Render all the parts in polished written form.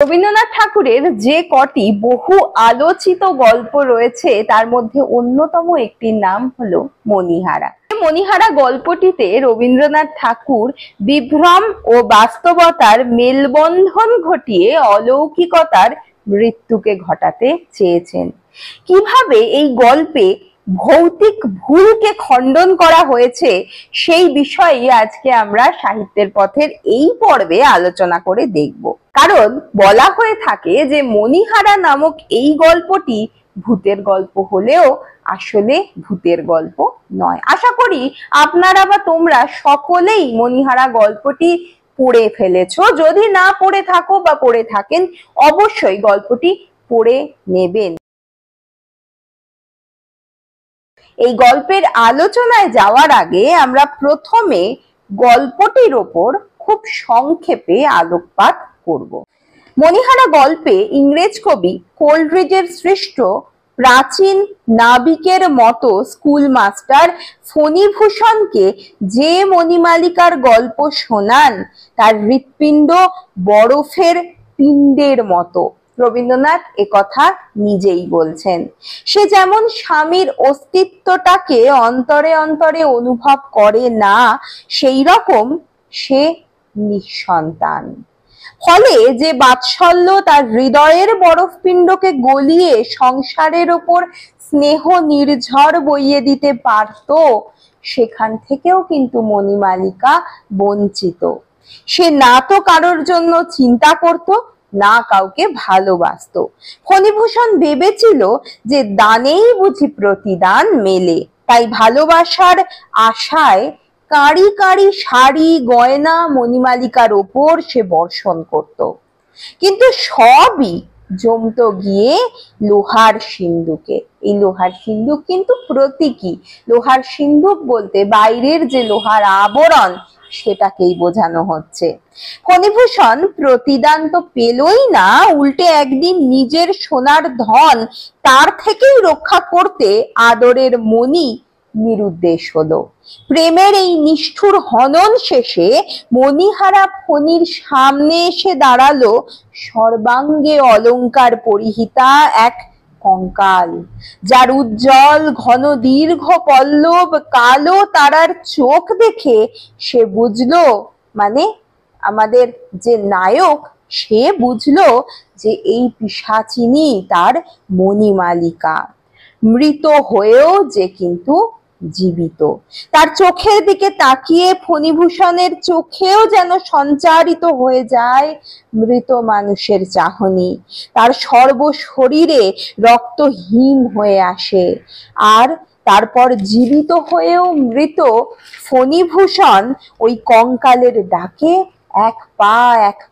রবীন্দ্রনাথ ঠাকুরের যে কটি বহু আলোচিত গল্প রয়েছে তার মধ্যে অন্যতম একটির নাম হলো মণিহারা। মণিহারা গল্পটিতে রবীন্দ্রনাথ ঠাকুর বিভ্রম ও বাস্তবতার মেলবন্ধন ঘটিয়ে অলৌকিকতার মৃত্যুকে ঘটাতে চেয়েছেন। কিভাবে এই গল্পে ভৌতিক ভুলকে খণ্ডন করা হয়েছে সেই বিষয়ে আজকে আমরা সাহিত্যের পথের এই পর্বে আলোচনা করে দেখব। কারণ বলা হয়ে থাকে যে মণিহারা নামক এই গল্পটি ভূতের গল্প হলেও আসলে ভূতের গল্প নয়। আশা করি আপনারা বা তোমরা সকলেই মণিহারা গল্পটি পড়ে ফেলেছো। যদি না পড়ে থাকো বা পড়ে থাকেন অবশ্যই গল্পটি পড়ে নেবেন। এই গল্পের আলোচনায় যাওয়ার আগে আমরা প্রথমে গল্পটির ওপর খুব সংক্ষেপে আলোকপাত করব। মণিহারা গল্পে ইংরেজ কবি কোলরিজের সৃষ্ট প্রাচীন নাবিকের মতো স্কুল মাস্টার ফণিভূষণকে যে মণিমালিকার গল্প শোনান তার হৃৎপিণ্ড বরফের পিণ্ডের মতো। রবীন্দ্রনাথ একথা নিজেই বলছেন। সে যেমন স্বামীর অস্তিত্বটাকে অন্তরে অন্তরে অনুভব করে না, সেই রকম সে নিঃসন্তান। ফলে যে বাৎসল্য তার হৃদয়ের বরফপিণ্ডকে গলিয়ে সংসারের ওপর স্নেহ নির্ঝর বইয়ে দিতে পারত, সেখান থেকেও কিন্তু মণিমালিকা বঞ্চিত। সে না তো কারোর জন্য চিন্তা করত, না কাউকে ভালোবাসতো। ফণিভূষণ ভেবেছিল যে দানেই বুঝি প্রতিদান মেলে, তাই ভালোবাসার আশায় কাঁড়ি কাঁড়ি শাড়ি গয়না মণিমালিকার ওপর সে বর্ষণ করত। কিন্তু সবই জমতো গিয়ে লোহার সিন্ধুকে। এই লোহার সিন্ধুক কিন্তু প্রতীকী। লোহার সিন্ধুক বলতে বাইরের যে লোহার আবরণ সেটাকেই বোঝানো হচ্ছে। ফণিভূষণ প্রতিদান তো পেলই না, উল্টে একদিন নিজের সোনার ধন তার থেকেই রক্ষা করতে আদরের মণি নিরুদ্দেশ হলো। প্রেমের এই নিষ্ঠুর হনন শেষে মণিহারা ফণির সামনে এসে দাঁড়ালো সর্বাঙ্গে অলংকার পরিহিতা এক কঙ্কাল, যার উজ্জ্বল ঘন দীর্ঘ পল্লব কালো তারার চোখ দেখে সে বুঝলো, মানে আমাদের যে নায়ক সে বুঝলো যে এই পিশাচিনী তার মণিমালিকা। মৃত হয়েও যে কিন্তু জীবিত। তার চোখের দিকে তাকিয়ে ফণিভূষণের চোখেও যেন সঞ্চারিত হয়ে যায় মৃত মানুষের চাহনি। তার সর্বশরীরে রক্ত হিম হয়ে আসে। আর তারপর জীবিত হয়েও মৃত ফণিভূষণ ওই কঙ্কালের ডাকে এক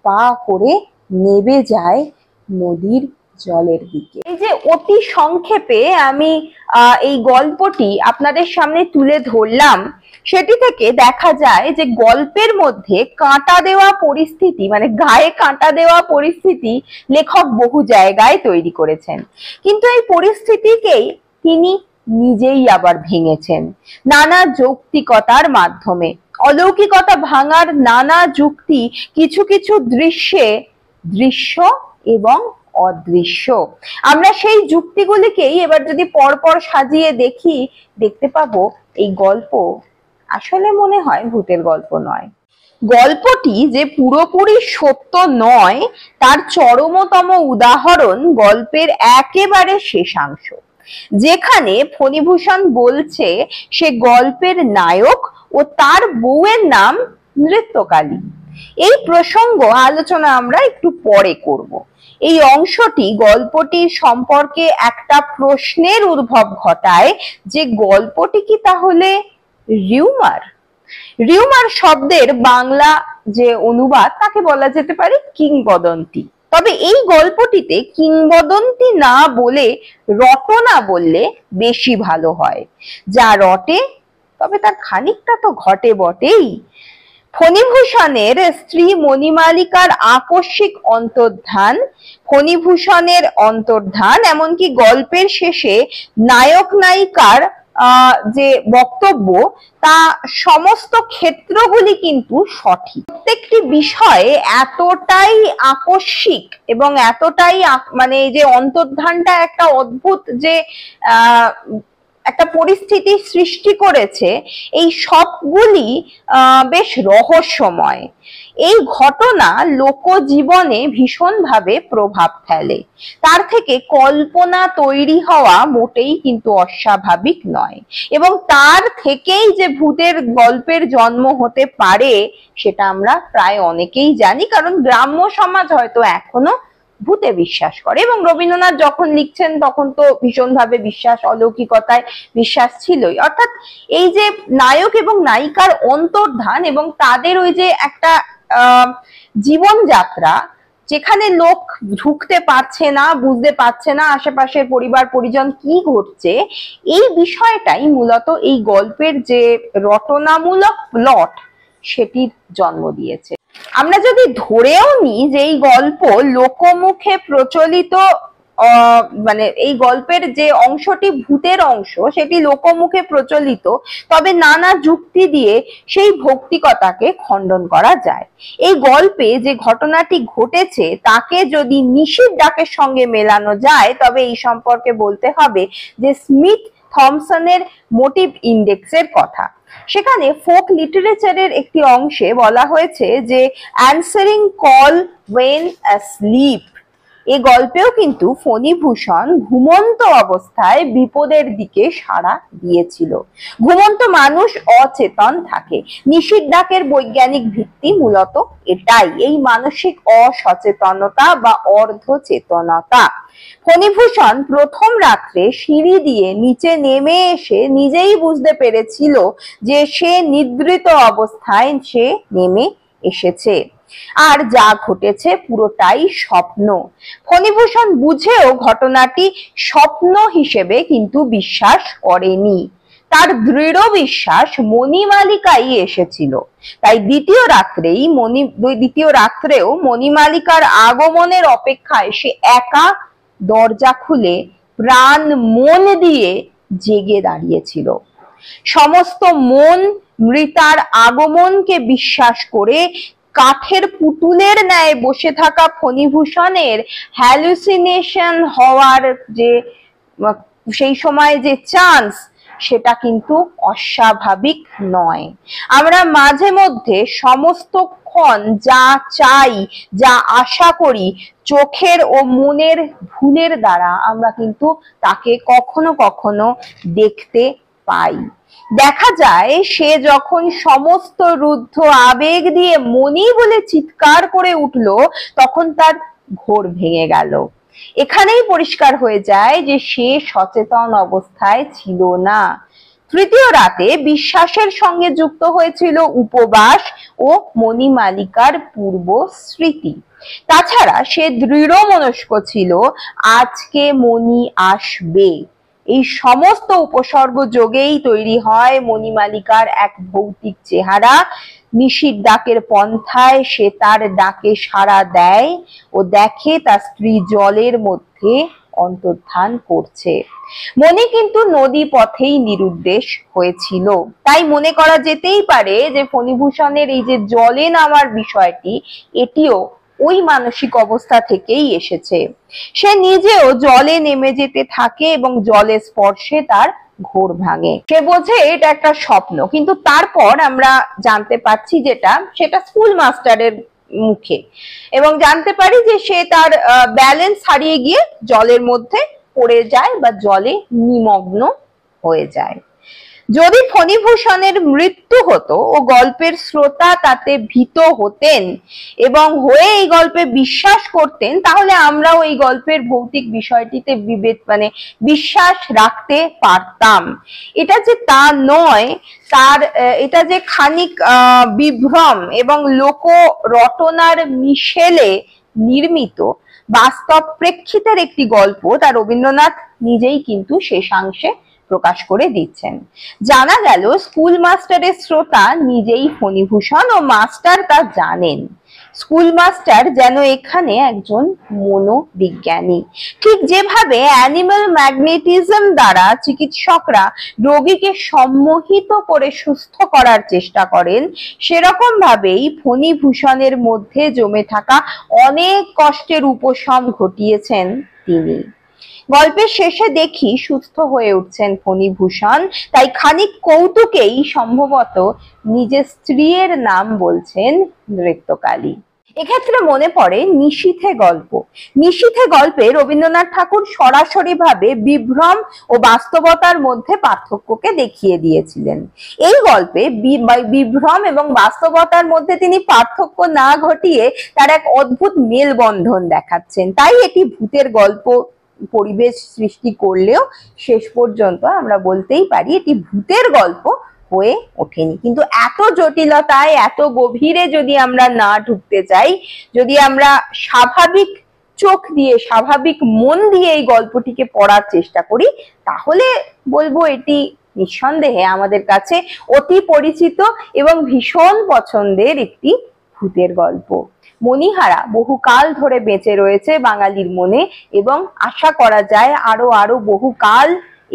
পা করে নেবে যায় নদীর জলের দিকে। এই যে অতি সংক্ষেপে আমি এই গল্পটি আপনাদের সামনে তুলে ধরলাম, সেটি থেকে দেখা যায় যে গল্পের মধ্যে কাঁটা দেওয়া পরিস্থিতি, মানে গায়ে কাঁটা দেওয়া পরিস্থিতি লেখক বহু জায়গায় তৈরি করেছেন, কিন্তু এই পরিস্থিতিকেই তিনি নিজেই আবার ভেঙেছেন নানা যৌক্তিকতার মাধ্যমে। অলৌকিকতা ভাঙার নানা যুক্তি কিছু কিছু দৃশ্যে দৃশ্য এবং অদৃশ্য। আমরা সেই যুক্তিগুলিকেই এবার যদি পরপর সাজিয়ে দেখি, দেখতে পাবো এই গল্প আসলে মনে হয় ভূতের গল্প নয়। গল্পটি যে পুরোপুরি সত্য নয় তার চরমতম উদাহরণ গল্পের একেবারে শেষাংশ, যেখানে ফণিভূষণ বলছে সে গল্পের নায়ক ও তার বউয়ের নাম নৃত্যকালী। এই প্রসঙ্গ আলোচনা আমরা একটু পরে করব। এই অংশটি গল্পটির সম্পর্কে একটা প্রশ্নের উদ্ভব ঘটায় যে গল্পটি কি তাহলে রিউমার? রিউমার শব্দের বাংলা যে অনুবাদ তাকে বলা যেতে পারে কিংবদন্তি। তবে এই গল্পটিতে কিংবদন্তি না বলে রটনা বললে বেশি ভালো হয়। যা রটে তবে তার খানিকটা তো ঘটে বটেই। ফণিভূষণের স্ত্রী মণিমালিকার আকস্মিক অন্তর্ধান, ফণিভূষণের অন্তর্ধান, এমনকি গল্পের শেষে নায়ক নায়িকার যে বক্তব্য তা সমস্ত ক্ষেত্রগুলি কিন্তু সঠিক। প্রত্যেকটি বিষয়ে এতটাই আকস্মিক এবং এতটাই মানে এই যে অন্তর্ধানটা একটা অদ্ভুত যে একটা পরিস্থিতি সৃষ্টি করেছে, এই সবগুলি বেশ রহস্যময়। এই ঘটনা লোকজীবনে ভীষণভাবে প্রভাব ফেলে। তার থেকে কল্পনা তৈরি হওয়া মোটেই কিন্তু অস্বাভাবিক নয়, এবং তার থেকেই যে ভূতের গল্পের জন্ম হতে পারে সেটা আমরা প্রায় অনেকেই জানি, কারণ গ্রাম্য সমাজ হয়তো এখনো ভূতে বিশ্বাস করে। এবং রবীন্দ্রনাথ যখন লিখছেন তখন তো ভীষণভাবে বিশ্বাস, অলৌকিকতায় বিশ্বাস ছিলই। অর্থাৎ এই যে নায়ক এবং নায়িকার অন্তর্ধান এবং তাদের ওই যে একটা জীবনযাত্রা, যেখানে লোক ঢুকতে পারছে না, বুঝতে পারছে না আশেপাশের পরিবার পরিজন কি ঘটছে, এই বিষয়টাই মূলত এই গল্পের যে রটনামূলক প্লট সেটির জন্ম দিয়েছে। আমরা যদি ধরেও নিই যে এই গল্প লোকমুখে প্রচলিত, মানে এই গল্পের যে অংশটি ভূতের অংশ সেটি লোকমুখে প্রচলিত, তবে নানা যুক্তি দিয়ে সেই ভৌতিকতাকে খণ্ডন করা যায়। এই গল্পে যে ঘটনাটি ঘটেছে তাকে যদি নিশির ডাকের সঙ্গে মেলানো যায়, তবে এই সম্পর্কে বলতে হবে যে স্মিথ থমসনের মোটিভ ইন্ডেক্সের কথা। সেখানে ফোক লিটারেচারের একটি অংশে বলা হয়েছে যে অ্যানসারিং কল ওয়েন অ্যাসলিপ। এই গল্পেও কিন্তু ফণীভূষণ ঘুমন্ত অবস্থায় বিপদের দিকে সাড়া দিয়েছিল। ঘুমন্ত মানুষ অচেতন থাকে। নিশির ডাকের বৈজ্ঞানিক ভিত্তি মূলত এটাই, এই মানসিক অসচেতনতা বা অর্ধচেতনতা। ফণীভূষণ প্রথম রাত্রে সিঁড়ি দিয়ে নিচে নেমে এসে নিজেই বুঝতে পেরেছিল যে সে নিদ্রিত অবস্থায় সে নেমে এসেছে, আর যা ঘটেছে পুরোটাই স্বপ্ন। ফণীভূষণ বুঝেও ঘটনাটি স্বপ্ন হিসেবে কিন্তু বিশ্বাস করেনি। তার দৃঢ় বিশ্বাস মণিমালিকাই এসেছিল। তাই দ্বিতীয় রাত্রেও মণিমালিকার আগমনের অপেক্ষায় সে একা দরজা খুলে প্রাণ মন দিয়ে জেগে দাঁড়িয়েছিল। সমস্ত মন মৃতার আগমনকে বিশ্বাস করে কাঠের পুতুলের ন্যায় বসে থাকা ফণীভূষণের হ্যালুসিনেশন হওয়ার যে সেই সময় যে চান্স, সেটা কিন্তু অস্বাভাবিক নয়। আমরা মাঝে মধ্যে সমস্তক্ষণ যা চাই, যা আশা করি, চোখের ও মনের ভুলের দ্বারা আমরা কিন্তু তাকে কখনো কখনো দেখতে পাই। দেখা যায় সে যখন সমস্ত রুদ্ধ আবেগ দিয়ে মনি বলে চিৎকার করে উঠল, তখন তার ঘোর ভেঙে গেল। এখানেই পরিষ্কার হয়ে যায় যে সে সচেতন অবস্থায় ছিল না। তৃতীয় রাতে বিশ্বাসের সঙ্গে যুক্ত হয়েছিল উপবাস ও মণিমালিকার পূর্ব স্মৃতি। তাছাড়া সে দৃঢ় মনস্ক ছিল আজকে মণি আসবে। এই সমস্ত উপসর্গ যোগেই তৈরি হয় মণিমালিকার এক ভৌতিক চেহারা। নিশির ডাকের পন্থায় সে তার ডাকে সাড়া দেয় ও দেখে তার স্ত্রী জলের মধ্যে অন্তর্ধান করছে। মণি কিন্তু নদী পথেই নিরুদ্দেশ হয়েছিল। তাই মনে করা যেতেই পারে যে ফণীভূষণের এই যে জলে নামার বিষয়টি, এটিও ওই মানসিক অবস্থা থেকেই এসেছে। সে নিজেও জলে নেমে যেতে থাকে এবং জলের স্পর্শে তার ঘোর ভাঙে। সে বোঝে এটা একটা স্বপ্ন, কিন্তু তারপর আমরা জানতে পারছি সেটা স্কুল মাস্টারের মুখে, এবং জানতে পারি যে সে তার ব্যালেন্স হারিয়ে গিয়ে জলের মধ্যে পড়ে যায় বা জলে নিমগ্ন হয়ে যায়। যদি ফণীভূষণের মৃত্যু হতো ও গল্পের শ্রোতা তাতে ভীত হতেন এবং হয়ে এই গল্পে বিশ্বাস করতেন, তাহলে আমরাও এই গল্পের ভৌতিক বিষয়টিতে বিশ্বাস রাখতে পারতাম। এটা যে তা নয়, এটা যে খানিক বিভ্রম এবং লোক রটনার মিশেলে নির্মিত বাস্তব প্রেক্ষিতের একটি গল্প, তা রবীন্দ্রনাথ নিজেই কিন্তু শেষাংশে প্রকাশ করে দিচ্ছেন। জানা গেল স্কুল মাস্টারের শ্রোতা নিজেই ফণীভূষণ ও মাস্টার তা জানেন। স্কুল মাস্টার যেন এখানে একজন মনোবিজ্ঞানী। ঠিক যেভাবে অ্যানিমাল ম্যাগনেটিজম দ্বারা চিকিৎসকরা রোগীকে সম্মোহিত করে সুস্থ করার চেষ্টা করেন, সেরকম ভাবেই ফণীভূষণের মধ্যে জমে থাকা অনেক কষ্টের উপশম ঘটিয়েছেন তিনি। গল্পের শেষে দেখি সুস্থ হয়ে উঠছেন ফণীভূষণ, তাই খানিক কৌতুকেই সম্ভবত নিজের স্ত্রীর নাম বলছেন নৃত্যকালী। এক্ষেত্রে মনে পড়ে নিশীথে গল্প। নিশীথে গল্পে রবীন্দ্রনাথ ঠাকুর সরাসরি ভাবে বিভ্রম ও বাস্তবতার মধ্যে পার্থক্যকে দেখিয়ে দিয়েছিলেন। এই গল্পে বিভ্রম এবং বাস্তবতার মধ্যে তিনি পার্থক্য না ঘটিয়ে তার এক অদ্ভুত মেলবন্ধন দেখাচ্ছেন। তাই এটি ভূতের গল্প পরিবেশ সৃষ্টি করলেও শেষ পর্যন্ত আমরা বলতেই পারি এটি ভূতের গল্প হয়ে ওঠেনি। কিন্তু এত জটিলতায়, এত গভীরে যদি আমরা না ঢুকতে চাই, যদি আমরা স্বাভাবিক চোখ দিয়ে, স্বাভাবিক মন দিয়ে এই গল্পটিকে পড়ার চেষ্টা করি, তাহলে বলবো এটি নিঃসন্দেহে আমাদের কাছে অতি পরিচিত এবং ভীষণ পছন্দের একটি ভূতের গল্প। মণিহারা বহুকাল ধরে বেঁচে রয়েছে বাঙালির মনে এবং আশা করা যায় আরো আরো বহুকাল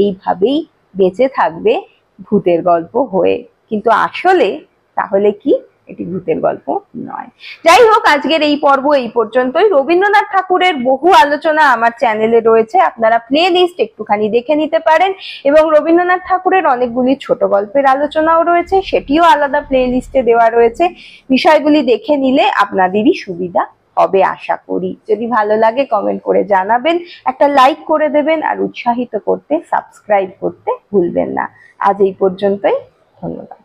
এইভাবেই বেঁচে থাকবে ভূতের গল্প হয়ে। কিন্তু আসলে তাহলে কি এটি ভূতের গল্প নয়? যাই হোক, আজকের এই পর্ব এই পর্যন্তই। রবীন্দ্রনাথ ঠাকুরের বহু আলোচনা আমার চ্যানেলে রয়েছে, আপনারা প্লে লিস্ট একটুখানি দেখে নিতে পারেন, এবং রবীন্দ্রনাথ ঠাকুরের অনেকগুলি ছোট গল্পের আলোচনাও রয়েছে, সেটিও আলাদা প্লে লিস্টে দেওয়া রয়েছে। বিষয়গুলি দেখে নিলে আপনাদেরই সুবিধা হবে আশা করি। যদি ভালো লাগে কমেন্ট করে জানাবেন, একটা লাইক করে দেবেন, আর উৎসাহিত করতে সাবস্ক্রাইব করতে ভুলবেন না। আজ এই পর্যন্তই, ধন্যবাদ।